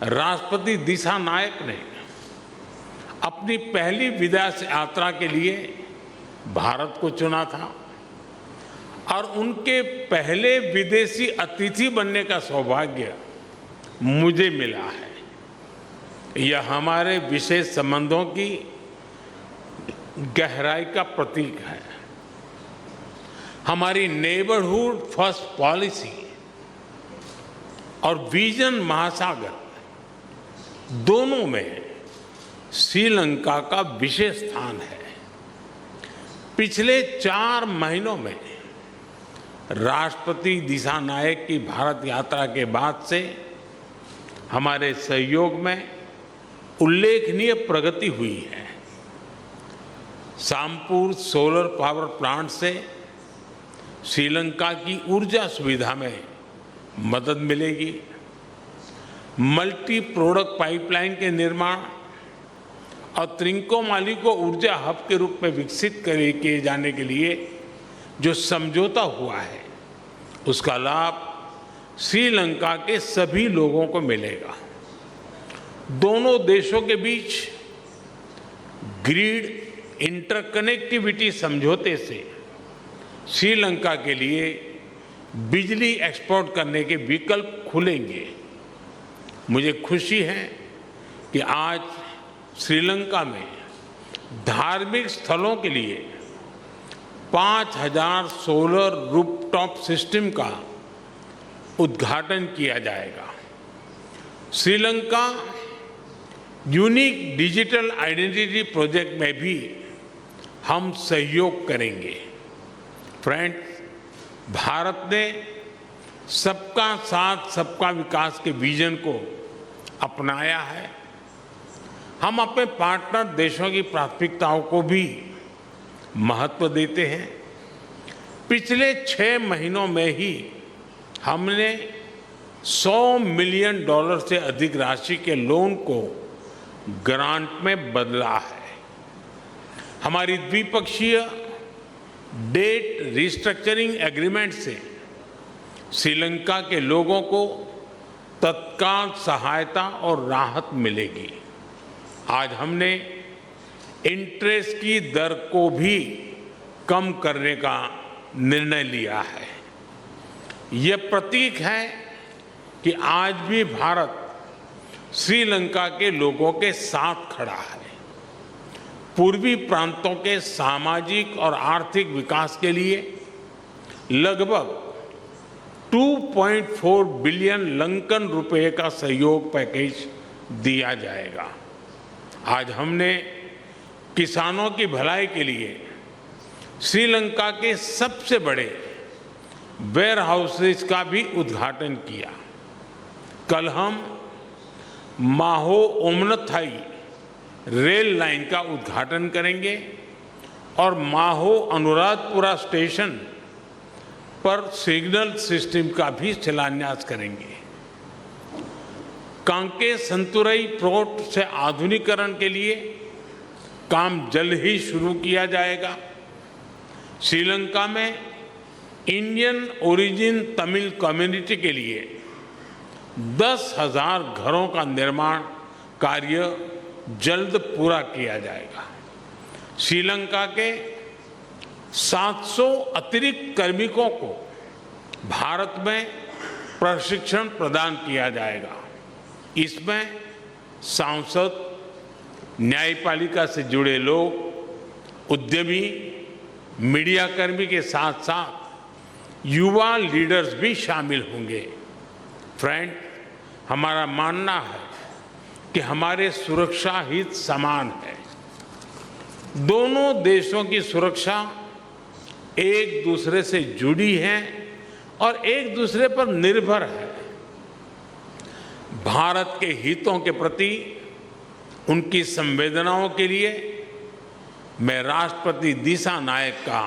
राष्ट्रपति दिशा नायक ने अपनी पहली विदेश यात्रा के लिए भारत को चुना था और उनके पहले विदेशी अतिथि बनने का सौभाग्य मुझे मिला है। यह हमारे विशेष संबंधों की गहराई का प्रतीक है। हमारी नेबरहुड फर्स्ट पॉलिसी और विजन महासागर दोनों में श्रीलंका का विशेष स्थान है। पिछले 4 महीनों में राष्ट्रपति दिशा नायक की भारत यात्रा के बाद से हमारे सहयोग में उल्लेखनीय प्रगति हुई है। सामपुर सोलर पावर प्लांट से श्रीलंका की ऊर्जा सुविधा में मदद मिलेगी। मल्टी प्रोडक्ट पाइपलाइन के निर्माण और त्रिंकोमाली को ऊर्जा हब के रूप में विकसित किए जाने के लिए जो समझौता हुआ है, उसका लाभ श्रीलंका के सभी लोगों को मिलेगा। दोनों देशों के बीच ग्रिड इंटरकनेक्टिविटी समझौते से श्रीलंका के लिए बिजली एक्सपोर्ट करने के विकल्प खुलेंगे। मुझे खुशी है कि आज श्रीलंका में धार्मिक स्थलों के लिए 5000 सोलर रूफटॉप सिस्टम का उद्घाटन किया जाएगा। Sri Lanka unique digital identity project में भी हम सहयोग करेंगे। फ्रेंड्स, भारत ने सबका साथ सबका विकास के विजन को अपनाया है। हम अपने पार्टनर देशों की प्राथमिकताओं को भी महत्व देते हैं। पिछले 6 महीनों में ही हमने $100 मिलियन से अधिक राशि के लोन को ग्रांट में बदला है। हमारी द्विपक्षीय डेट रिस्ट्रक्चरिंग एग्रीमेंट से श्रीलंका के लोगों को तत्काल सहायता और राहत मिलेगी। आज हमने इंटरेस्ट की दर को भी कम करने का निर्णय लिया है। यह प्रतीक है कि आज भी भारत श्रीलंका के लोगों के साथ खड़ा है। पूर्वी प्रांतों के सामाजिक और आर्थिक विकास के लिए लगभग 2.4 बिलियन लंकन रुपए का सहयोग पैकेज दिया जाएगा। आज हमने किसानों की भलाई के लिए श्रीलंका के सबसे बड़े वेयर हाउसेज का भी उद्घाटन किया। कल हम माहो ओमनथाई रेल लाइन का उद्घाटन करेंगे और माहो अनुराधपुरा स्टेशन पर सिग्नल सिस्टम का भी शिलान्यास करेंगे। कांके संतुरई पोर्ट से आधुनिकीकरण के लिए काम जल्द ही शुरू किया जाएगा। श्रीलंका में इंडियन ओरिजिन तमिल कम्युनिटी के लिए 10,000 घरों का निर्माण कार्य जल्द पूरा किया जाएगा। श्रीलंका के 700 अतिरिक्त कार्मिकों को भारत में प्रशिक्षण प्रदान किया जाएगा। इसमें सांसद, न्यायपालिका से जुड़े लोग, उद्यमी, मीडिया कर्मी के साथ साथ युवा लीडर्स भी शामिल होंगे। फ्रेंड, हमारा मानना है कि हमारे सुरक्षा हित समान है। दोनों देशों की सुरक्षा एक दूसरे से जुड़ी है और एक दूसरे पर निर्भर है। भारत के हितों के प्रति उनकी संवेदनाओं के लिए मैं राष्ट्रपति दिशा नायक का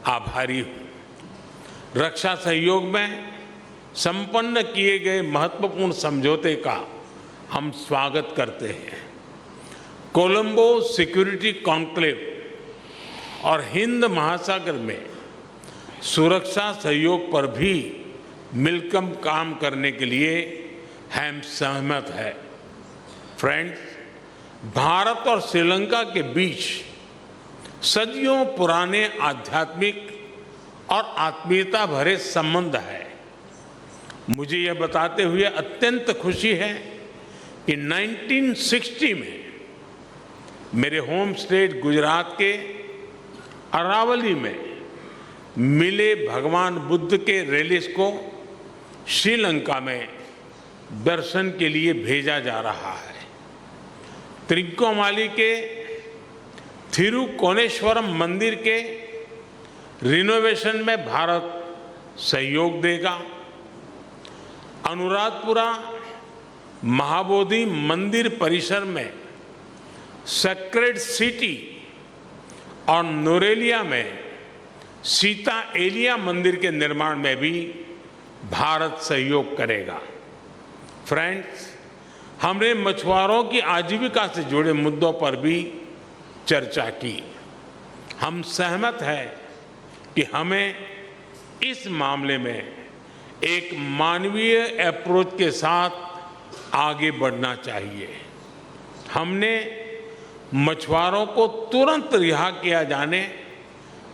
आभारी हूं। रक्षा सहयोग में संपन्न किए गए महत्वपूर्ण समझौते का हम स्वागत करते हैं। कोलंबो सिक्योरिटी कॉन्क्लेव और हिंद महासागर में सुरक्षा सहयोग पर भी मिलकर काम करने के लिए हम सहमत हैं। फ्रेंड्स, भारत और श्रीलंका के बीच सदियों पुराने आध्यात्मिक और आत्मीयता भरे संबंध है। मुझे यह बताते हुए अत्यंत खुशी है कि 1960 में मेरे होम स्टेट गुजरात के अरावली में मिले भगवान बुद्ध के रेलिस को श्रीलंका में दर्शन के लिए भेजा जा रहा है। त्रिकोमाली के थिरुकोनेश्वरम मंदिर के रिनोवेशन में भारत सहयोग देगा। अनुराधपुरा महाबोधि मंदिर परिसर में सेक्रेड सिटी और नोरेलिया में सीता एलिया मंदिर के निर्माण में भी भारत सहयोग करेगा। फ्रेंड्स, हमने मछुआरों की आजीविका से जुड़े मुद्दों पर भी चर्चा की। हम सहमत हैं कि हमें इस मामले में एक मानवीय अप्रोच के साथ आगे बढ़ना चाहिए। हमने मछुआरों को तुरंत रिहा किया जाने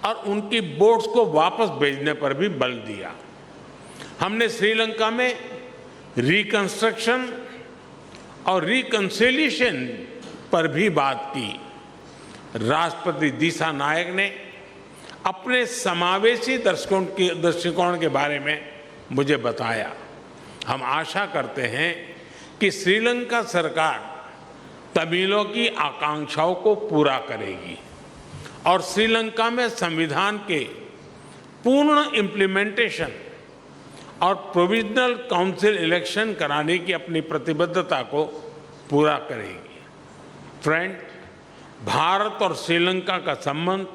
और उनकी बोट्स को वापस भेजने पर भी बल दिया। हमने श्रीलंका में रिकंस्ट्रक्शन और रिकंसिलिएशन पर भी बात की। राष्ट्रपति दिसानायक ने अपने समावेशी दृष्टिकोण के बारे में मुझे बताया। हम आशा करते हैं कि श्रीलंका सरकार तमिलों की आकांक्षाओं को पूरा करेगी और श्रीलंका में संविधान के पूर्ण इम्प्लीमेंटेशन और प्रोविजनल काउंसिल इलेक्शन कराने की अपनी प्रतिबद्धता को पूरा करेगी। फ्रेंड, भारत और श्रीलंका का संबंध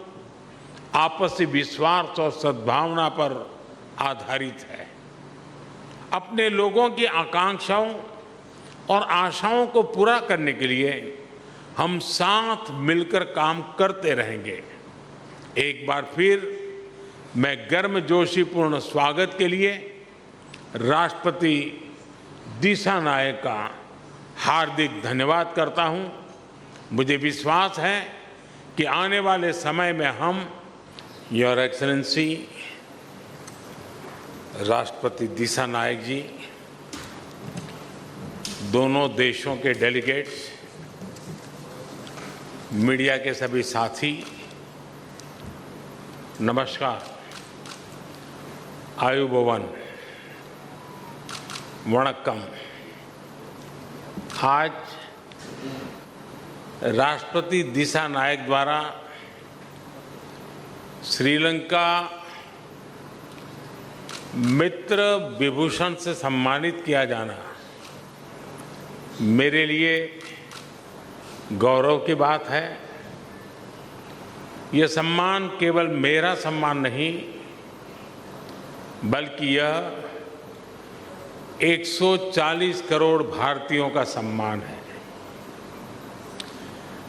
आपसी विश्वास और सद्भावना पर आधारित है। अपने लोगों की आकांक्षाओं और आशाओं को पूरा करने के लिए हम साथ मिलकर काम करते रहेंगे। एक बार फिर मैं गर्मजोशीपूर्ण स्वागत के लिए राष्ट्रपति दिसानायक का हार्दिक धन्यवाद करता हूं। मुझे विश्वास है कि आने वाले समय में हम, योर एक्सेलेंसी राष्ट्रपति दिसानायक जी, दोनों देशों के डेलीगेट्स, मीडिया के सभी साथी, नमस्कार, आयुबोवन, वणक्कम। आज राष्ट्रपति दिसानायक द्वारा श्रीलंका मित्र विभूषण से सम्मानित किया जाना मेरे लिए गौरव की बात है। यह सम्मान केवल मेरा सम्मान नहीं, बल्कि यह 140 करोड़ भारतीयों का सम्मान है।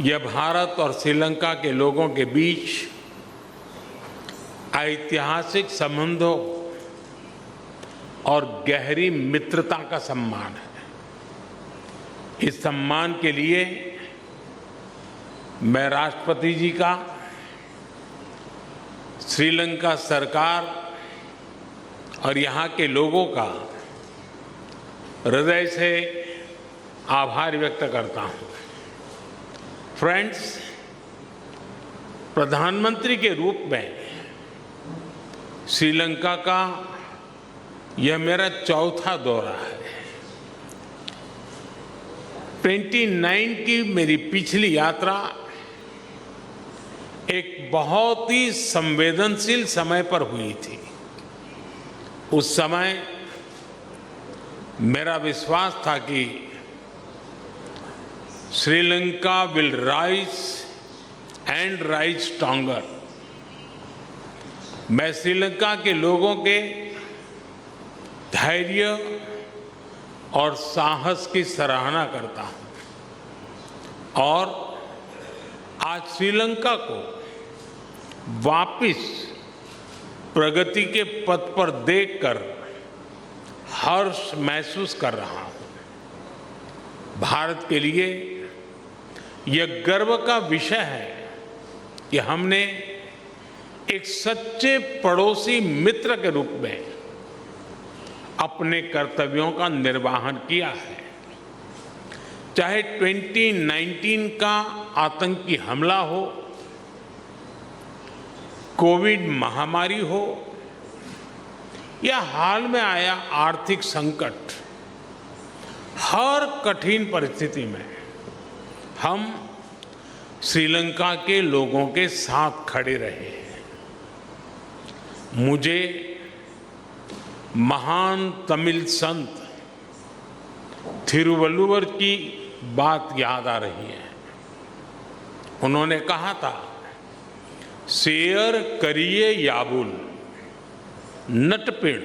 यह भारत और श्रीलंका के लोगों के बीच ऐतिहासिक संबंधों और गहरी मित्रता का सम्मान है। इस सम्मान के लिए मैं राष्ट्रपति जी का, श्रीलंका सरकार और यहाँ के लोगों का हृदय से आभार व्यक्त करता हूँ। फ्रेंड्स, प्रधानमंत्री के रूप में श्रीलंका का यह मेरा चौथा दौरा है। 29 की मेरी पिछली यात्रा एक बहुत ही संवेदनशील समय पर हुई थी। उस समय मेरा विश्वास था कि Sri Lanka will rise and rise stronger. मैं श्रीलंका के लोगों के धैर्य और साहस की सराहना करता हूं और आज श्रीलंका को वापस प्रगति के पथ पर देखकर हर्ष महसूस कर रहा हूं। भारत के लिए यह गर्व का विषय है कि हमने एक सच्चे पड़ोसी मित्र के रूप में अपने कर्तव्यों का निर्वहन किया है। चाहे 2019 का आतंकी हमला हो, कोविड महामारी हो या हाल में आया आर्थिक संकट, हर कठिन परिस्थिति में हम श्रीलंका के लोगों के साथ खड़े रहे हैं। मुझे महान तमिल संत थिरुवल्लुवर की बात याद आ रही है। उन्होंने कहा था, शेयर करिए याबुल नटपिण